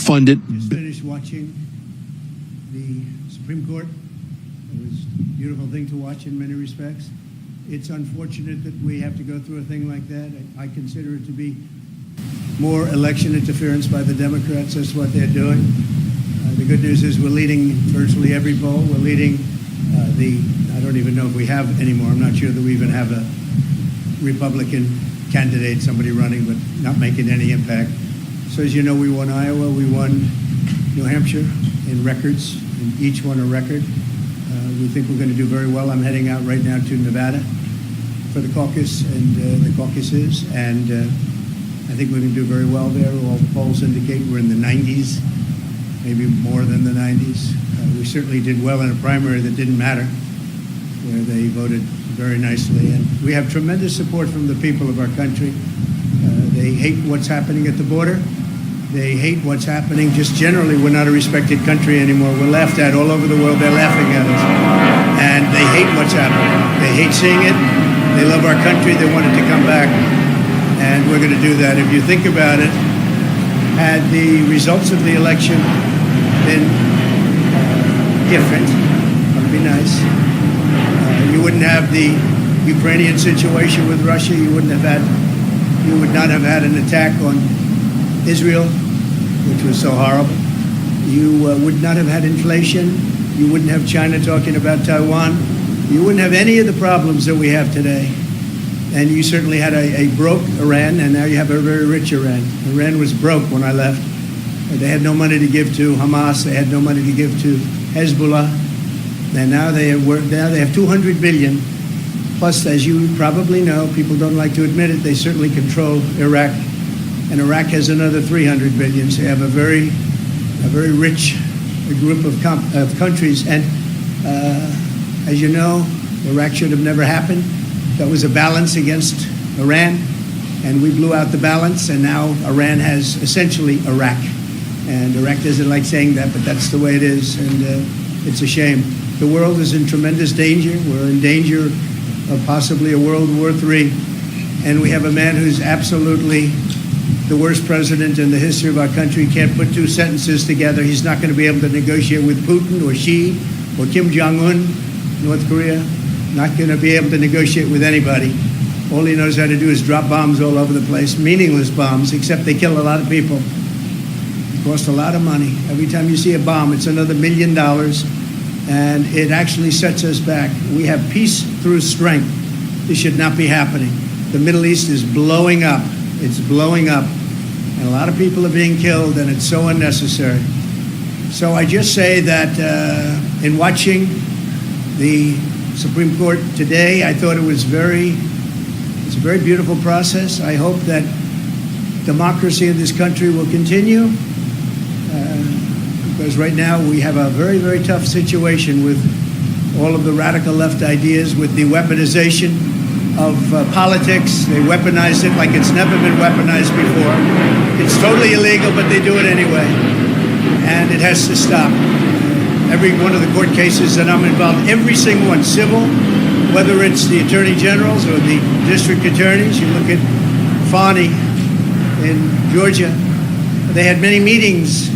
fund it. Just finished watching the Supreme Court. It was a beautiful thing to watch in many respects. It's unfortunate that we have to go through a thing like that. I consider it to be more election interference by the Democrats. That's what they're doing. The good news is we're leading virtually every poll. We're leading I don't even know if we have anymore. I'm not sure that we even have a Republican candidate, somebody running, but not making any impact. So as you know, we won Iowa, we won New Hampshire in records, and each won a record. We think we're going to do very well. I'm heading out right now to Nevada for the caucus and the caucuses, and I think we're going to do very well there. All the polls indicate we're in the 90s, maybe more than the 90s. We certainly did well in a primary that didn't matter, where they voted very nicely. And we have tremendous support from the people of our country. They hate what's happening at the border. They hate what's happening just generally. We're not a respected country anymore. We're laughed at all over the world. They're laughing at us. And they hate what's happening. They hate seeing it. They love our country. They want it to come back. And we're going to do that. If you think about it, had the results of the election been different, that would be nice. You wouldn't have the Ukrainian situation with Russia. You would not have had an attack on Israel, which was so horrible. You would not have had inflation. You wouldn't have China talking about Taiwan. You wouldn't have any of the problems that we have today. And you certainly had a broke Iran, and now you have a very rich Iran. Iran was broke when I left. They had no money to give to Hamas. They had no money to give to Hezbollah. And now they have 200 billion. Plus, as you probably know, people don't like to admit it, they certainly control Iraq. And Iraq has another 300 billion. So you have a very rich group of countries. And as you know, Iraq should have never happened. That was a balance against Iran, and we blew out the balance, and now Iran has essentially Iraq. And Iraq doesn't like saying that, but that's the way it is, and it's a shame. The world is in tremendous danger. We're in danger of possibly a World War III, and we have a man who's absolutely the worst president in the history of our country. Can't put two sentences together. He's not going to be able to negotiate with Putin or Xi or Kim Jong-un, North Korea. Not going to be able to negotiate with anybody. All he knows how to do is drop bombs all over the place, meaningless bombs, except they kill a lot of people. It costs a lot of money. Every time you see a bomb, it's another $1 million, and it actually sets us back. We have peace through strength. This should not be happening. The Middle East is blowing up. It's blowing up, and a lot of people are being killed, and it's so unnecessary. So I just say that in watching the Supreme Court today, I thought it's a very beautiful process. I hope that democracy in this country will continue, because right now we have a very, very tough situation with all of the radical left ideas, with the weaponization of politics. They weaponize it like it's never been weaponized before. It's totally illegal, but they do it anyway, and it has to stop. Every one of the court cases that I'm involved, every single one, civil, whether it's the attorney generals or the district attorneys. You look at Fani in Georgia. They had many meetings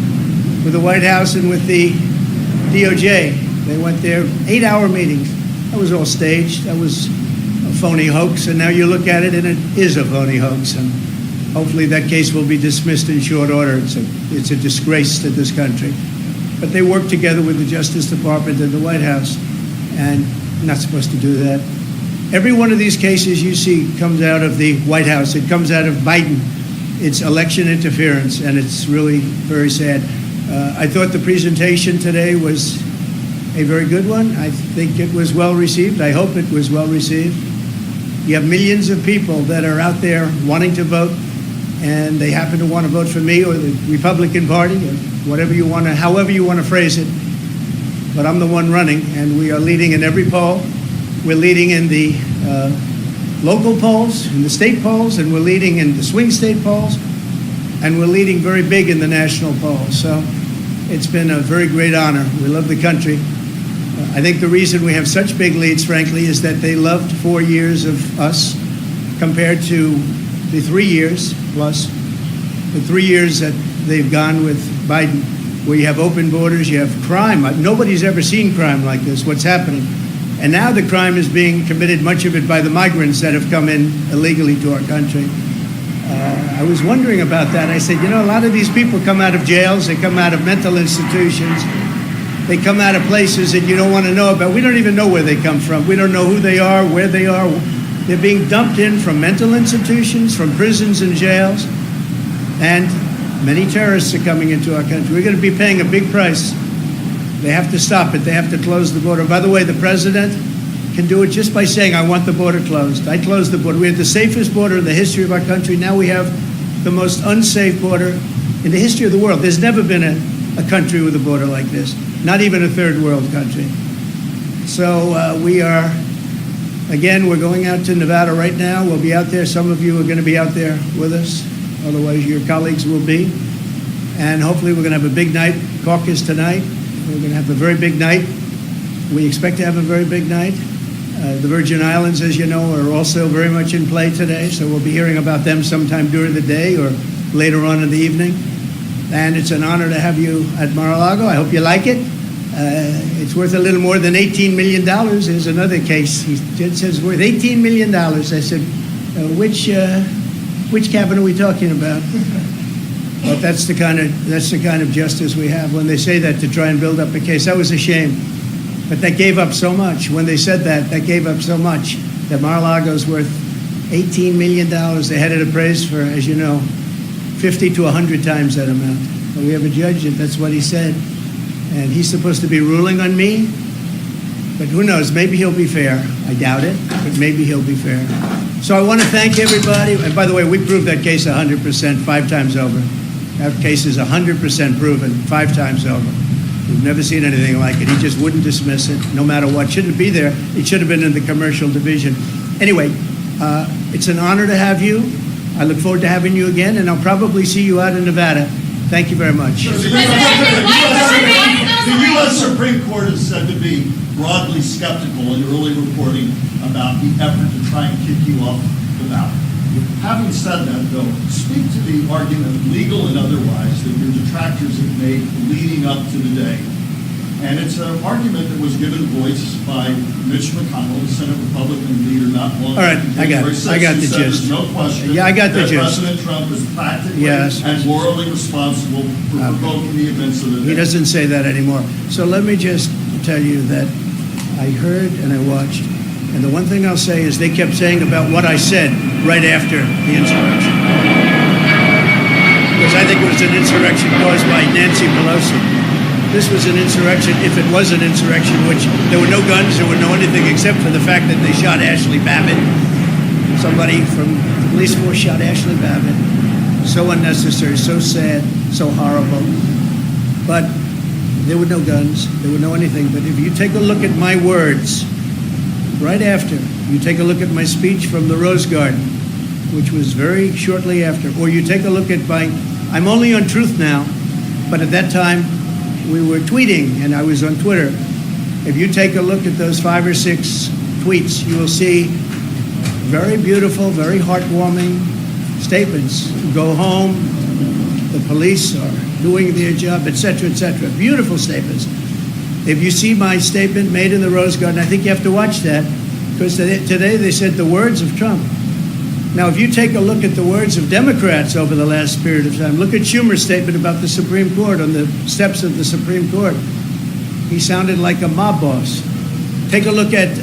with the White House and with the DOJ. They went there, 8-hour meetings. That was all staged. That was a phony hoax. And now you look at it, and it is a phony hoax. And hopefully that case will be dismissed in short order. It's a disgrace to this country. But they work together with the Justice Department and the White House, and not supposed to do that. Every one of these cases you see comes out of the White House. It comes out of Biden. It's election interference, and it's really very sad. I thought the presentation today was a very good one. I think it was well received. I hope it was well received. You have millions of people that are out there wanting to vote, and they happen to want to vote for me or the Republican Party, or whatever you want to, however you want to phrase it. But I'm the one running, and we are leading in every poll. We're leading in the local polls, in the state polls, and we're leading in the swing state polls, and we're leading very big in the national polls. So it's been a very great honor. We love the country. I think the reason we have such big leads, frankly, is that they loved 4 years of us compared to the 3 years plus, the 3 years that they've gone with Biden, where you have open borders, you have crime. Nobody's ever seen crime like this, what's happening. And now the crime is being committed, much of it by the migrants that have come in illegally to our country. I was wondering about that. I said, a lot of these people come out of jails, they come out of mental institutions, they come out of places that you don't want to know about. We don't even know where they come from. We don't know who they are, where they are. They're being dumped in from mental institutions, from prisons and jails, and many terrorists are coming into our country. We're going to be paying a big price. They have to stop it. They have to close the border. By the way, the president can do it just by saying, I want the border closed. I closed the border. We had the safest border in the history of our country. Now we have the most unsafe border in the history of the world. There's never been a country with a border like this, not even a third world country. So we are, again, we're going out to Nevada right now. We'll be out there. Some of you are going to be out there with us. Otherwise, your colleagues will be. And hopefully we're going to have a big night, caucus tonight. We're going to have a very big night. We expect to have a very big night. The Virgin Islands, as you know, are also very much in play today, so we'll be hearing about them sometime during the day or later on in the evening. And it's an honor to have you at Mar-a-Lago. I hope you like it. It's worth a little more than $18 million. There's another case. He says it's worth $18 million. I said, which cabin are we talking about? But that's the kind of justice we have. When they say that to try and build up a case, that was a shame. But that gave up so much. When they said that gave up so much that Mar-a-Lago's worth $18 million. They had it appraised for, as you know, 50 to 100 times that amount. But we have a judge, and that's what he said. And he's supposed to be ruling on me. But who knows? Maybe he'll be fair. I doubt it, but maybe he'll be fair. So I want to thank everybody. And by the way, we proved that case 100%, 5 times over. That case is 100% proven, 5 times over. We've never seen anything like it. He just wouldn't dismiss it, no matter what. Shouldn't be there. It should have been in the commercial division. Anyway, it's an honor to have you. I look forward to having you again, and I'll probably see you out in Nevada. Thank you very much. The U.S. Supreme Court is said to be broadly skeptical in early reporting about the effort to try and kick you off the ballot. Having said that, though, speak to the argument, legal and otherwise, that your detractors have made leading up to the day. And it's an argument that was given voice by Mitch McConnell, the Senate Republican leader, not long ago. All right, I got the gist. No question. Yeah, I got the gist. President Trump is practically and morally responsible for provoking the events of the day. He doesn't say that anymore. So let me just tell you that I heard and I watched. And the one thing I'll say is they kept saying about what I said right after the insurrection. Because I think it was an insurrection caused by Nancy Pelosi. This was an insurrection, if it was an insurrection, which there were no guns, there were no anything except for the fact that they shot Ashley Babbitt. Somebody from the police force shot Ashley Babbitt. So unnecessary, so sad, so horrible. But there were no guns, there were no anything. But if you take a look at my words, right after, you take a look at my speech from the Rose Garden, which was very shortly after, or you take a look at I'm only on Truth now, but at that time we were tweeting and I was on Twitter. If you take a look at those 5 or 6 tweets, you will see very beautiful, very heartwarming statements. Go home, the police are doing their job, etc., etc. Beautiful statements. If you see my statement made in the Rose Garden, I think you have to watch that, because today they said the words of Trump. Now, if you take a look at the words of Democrats over the last period of time, look at Schumer's statement about the Supreme Court on the steps of the Supreme Court. He sounded like a mob boss. Take a look at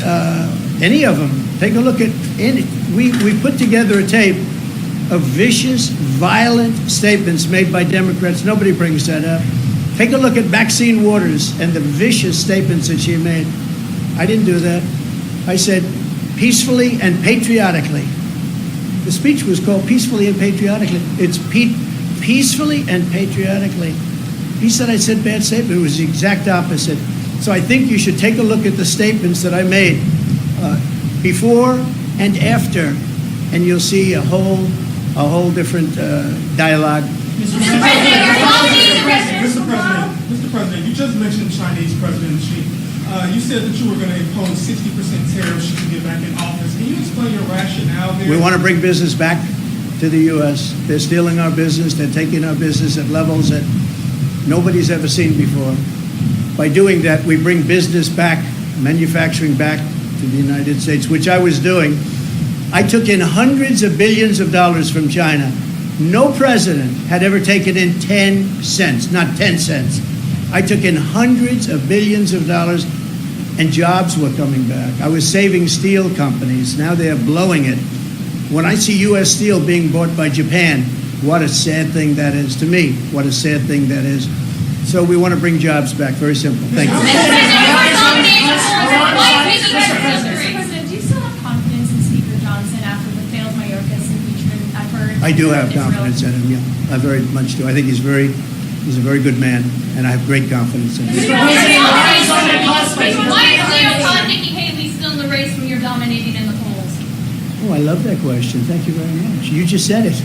any of them. Take a look at any. We put together a tape of vicious, violent statements made by Democrats. Nobody brings that up. Take a look at Maxine Waters and the vicious statements that she made. I didn't do that. I said peacefully and patriotically. The speech was called Peacefully and Patriotically. It's peacefully and patriotically. He said I said bad statement. It was the exact opposite. So I think you should take a look at the statements that I made before and after, and you'll see a whole different dialogue. Mr. President, you just mentioned Chinese President Xi. You said that you were going to impose 60% tariffs should you get back in office. Can you explain your rationale there? We want to bring business back to the U.S. They're stealing our business. They're taking our business at levels that nobody's ever seen before. By doing that, we bring business back, manufacturing back to the United States, which I was doing. I took in hundreds of billions of dollars from China. No president had ever taken in 10 cents, not 10 cents. I took in hundreds of billions of dollars, and jobs were coming back. I was saving steel companies. Now they're blowing it. When I see U.S. steel being bought by Japan, what a sad thing that is. To me, what a sad thing that is. So we want to bring jobs back. Very simple. Thank you. Mr. President, do you still have confidence in Speaker Johnson after the failed Mayorkas impeachment effort? I do have confidence in him, yeah. I very much do. I think he's a very good man, and I have great confidence in him. Why is Nikki Haley still in the race when you're dominating in the polls? Oh, I love that question. Thank you very much. You just said it.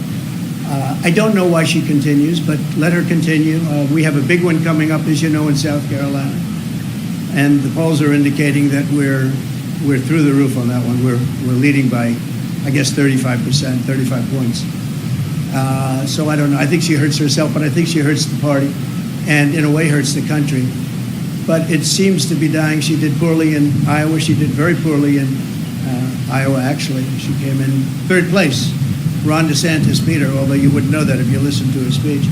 I don't know why she continues, but let her continue. We have a big one coming up, as you know, in South Carolina. And the polls are indicating that we're through the roof on that one. We're leading by, I guess, 35%, 35 points. So I don't know. I think she hurts herself, but I think she hurts the party and, in a way, hurts the country. But it seems to be dying. She did poorly in Iowa. She did very poorly in Iowa, actually. She came in third place. Ron DeSantis beat her, although you wouldn't know that if you listened to her speech.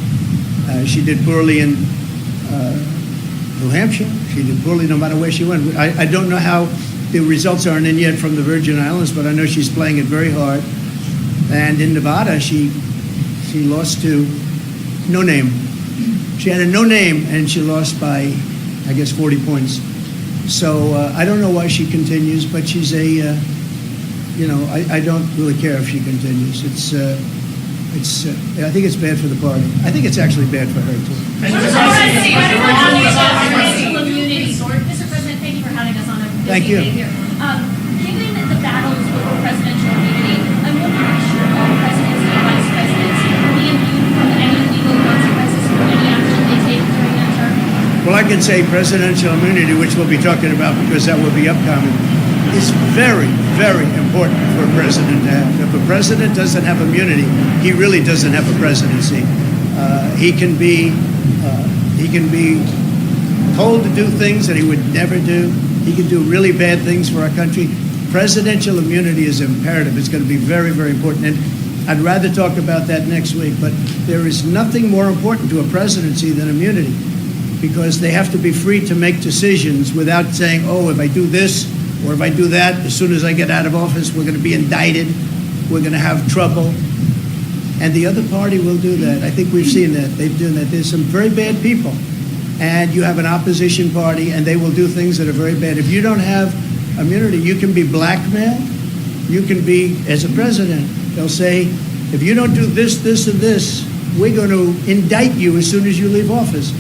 She did poorly in New Hampshire. She did poorly no matter where she went. I don't know how the results aren't in yet from the Virgin Islands, but I know she's playing it very hard. And in Nevada, she lost to no name. She had a no name, and she lost by, I guess, 40 points. So I don't know why she continues, but she's a, I don't really care if she continues. I think it's bad for the party. I think it's actually bad for her, too. Mr. President, thank you for having us on a Thank busy you. day here. Given the battles over presidential immunity, I'm wondering if sure all presidents and vice presidents will be immune from any legal consequences for any action they take during their term. Well, I can say presidential immunity, which we'll be talking about because that will be upcoming, is very, very important for a president to have. If a president doesn't have immunity, he really doesn't have a presidency. He can be told to do things that he would never do. He can do really bad things for our country. Presidential immunity is imperative. It's going to be very, very important. And I'd rather talk about that next week. But there is nothing more important to a presidency than immunity, because they have to be free to make decisions without saying, oh, if I do this or if I do that, as soon as I get out of office, we're going to be indicted. We're going to have trouble. And the other party will do that. I think we've seen that. They've done that. There's some very bad people. And you have an opposition party, and they will do things that are very bad. If you don't have immunity, you can be blackmailed. You can be, as a president, they'll say, if you don't do this, this, and this, we're going to indict you as soon as you leave office.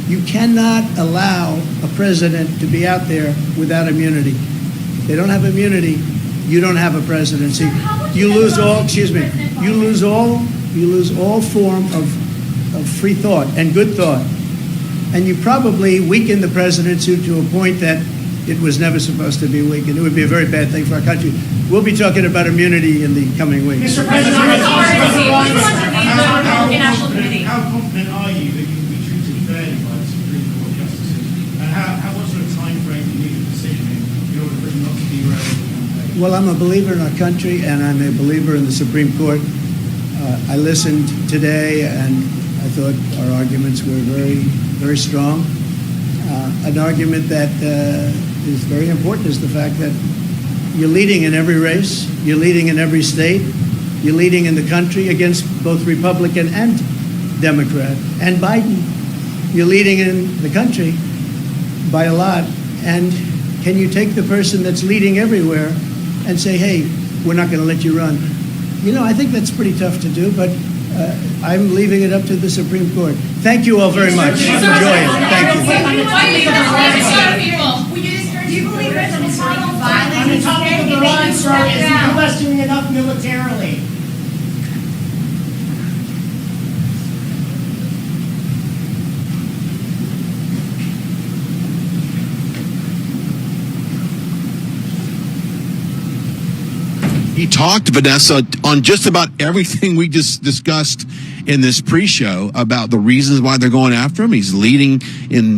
You cannot allow a president to be out there without immunity. If they don't have immunity, you don't have a presidency. You lose all, you lose all form of free thought and good thought. And you probably weaken the presidency to a point that it was never supposed to be weakened. It would be a very bad thing for our country. We'll be talking about immunity in the coming weeks. Mr. President, How confident are you that you will be treated fairly by the Supreme Court justices? And what sort of time frame do you need a decision in order for it not to derail the campaign? Well, I'm a believer in our country, and I'm a believer in the Supreme Court. I listened today, and I thought our arguments were very, very strong. An argument that is very important is the fact that you're leading in every race, you're leading in every state, you're leading in the country against both Republican and Democrat. And Biden, you're leading in the country by a lot. And can you take the person that's leading everywhere and say, hey, we're not going to let you run? You know, I think that's pretty tough to do, but I'm leaving it up to the Supreme Court. Thank you all very much. Enjoy it. Thank you. Do you believe there's a moral violence? On the topic of Iran, sir, is the U.S. doing enough militarily? He talked, Vanessa, on just about everything we just discussed in this pre-show about the reasons why they're going after him. He's leading in the